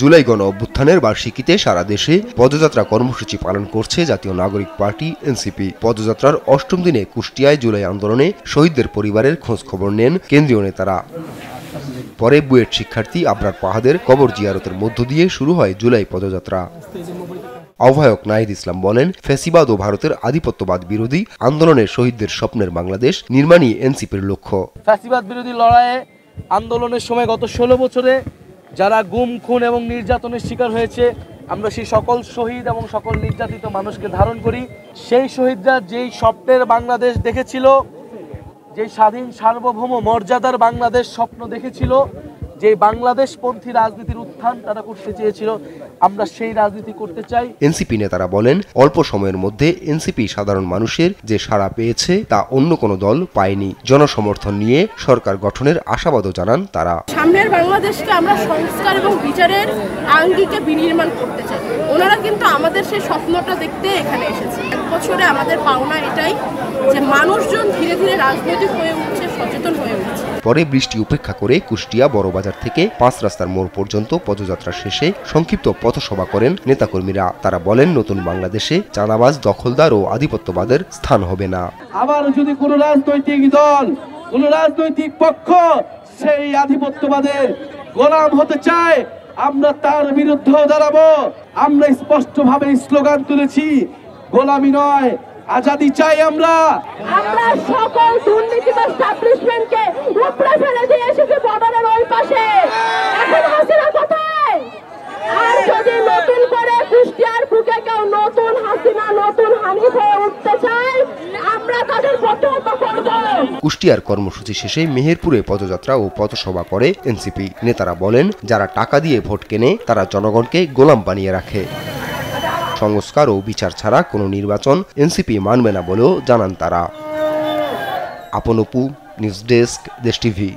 জুলাই গণ অভ্যুত্থানের বার্ষিকীতে সারা দেশে পদযাত্রা কর্মসূচি পালন করছে জাতীয় নাগরিক পার্টি এনসিপি। পদযাত্রার ৮ম দিনে কুষ্টিয়ায় জুলাই আন্দোলনে শহীদদের পরিবারের খোঁজ খবর নেন কেন্দ্রীয় নেতারা। পরে বুয়েট শিক্ষার্থী আবরার পাহাদের কবর জিয়ারতের মধ্য দিয়ে শুরু হয় জুলাই পদযাত্রা। আহ্বায়ক নাহিদ ইসলাম বলেন, ফ্যাসিবাদ ও ভারতের আধিপত্যবাদ বিরোধী আন্দোলনের শহীদদের স্বপ্নের বাংলাদেশ নির্মাণই এনসিপির লক্ষ্য। ফ্যাসিবাদ বিরোধী লড়াইয়ে আন্দোলনের সময় গত ১৬ বছরে যারা গুম, খুন এবং নির্যাতনের শিকার হয়েছে, আমরা সেই সকল শহীদ এবং সকল নির্যাতিত মানুষকে ধারণ করি। সেই শহীদরা যেই স্বপ্নের বাংলাদেশ দেখেছিল, যে স্বাধীন সার্বভৌম মর্যাদার বাংলাদেশ স্বপ্ন দেখেছিল, যে বাংলাদেশপন্থী রাজনীতির উত্থান তারা করতে চেয়েছিল, আমরা সেই রাজনীতি করতে চাই। এনসিপি নেতারা বলেন, অল্প সময়ের মধ্যে এনসিপি সাধারণ মানুষের যে সাড়া পেয়েছে তা অন্য কোনো দল পায়নি। জনসমর্থন নিয়ে সরকার গঠনের আশাবাদও জানান তারা। সামনের বাংলাদেশকে আমরা সংস্কার এবং বিচারের আঙ্গিকে বিনির্মাণ করতে চাই। ওনারা কিন্তু আমাদের সেই স্বপ্নটা দেখতে এখানে এসেছে। এক বছরে আমাদের পাওনা এটাই যে মানুষজন ধীরে ধীরে রাজনৈতিক হয়ে উঠছে, সচেতন হয়ে উঠছে। পরে বৃষ্টি উপেক্ষা করে কুষ্টিয়া বড়বাজার থেকে ৫ রাস্তার মোড় পর্যন্ত পদযাত্রা শেষে সংক্ষিপ্ত পথসভা করেন নেতাকর্মীরা। তারা বলেন, নতুন বাংলাদেশে চাঁদাবাজ, দখলদার ও আধিপত্যবাদের স্থান হবে না। আবার যদি কোনো রাজনৈতিক দল, কোনো রাজনৈতিক পক্ষ সেই আধিপত্যবাদের গোলাম হতে চায়, আমরা তার বিরুদ্ধে দাঁড়াবো। আমরা স্পষ্টভাবে স্লোগান তুলেছি, গোলামি নয়, আজাদি চাই। আমরা সকল দুর্নীতিবাজ এস্টাবলিশমেন্টকে উপড়ে ফেলে দিয়ে এসেছি বর্ডারের ওই পাশে। এখন হাসিনা কোথায়? আর যদি নতুন করে কুষ্টিয়ার বুকে কেউ নতুন হাসিনা, নতুন হানিফ হয়ে উঠতে চায়, আমরা তাদের প্রতিহত করব। কুষ্টিয়ার কর্মসূচি শেষে মেহেরপুরে পদযাত্রা ও পথসভা করে এনসিপি। নেতারা বলেন, যারা টাকা দিয়ে ভোট কেনে তারা জনগণকে গোলাম বানিয়ে রাখে। সংস্কার ও বিচার ছাড়া কোনো নির্বাচন এনসিপি মানবে না বলেও জানান তারা। আপন অপু, নিউজ ডেস্ক, দেশ টিভি।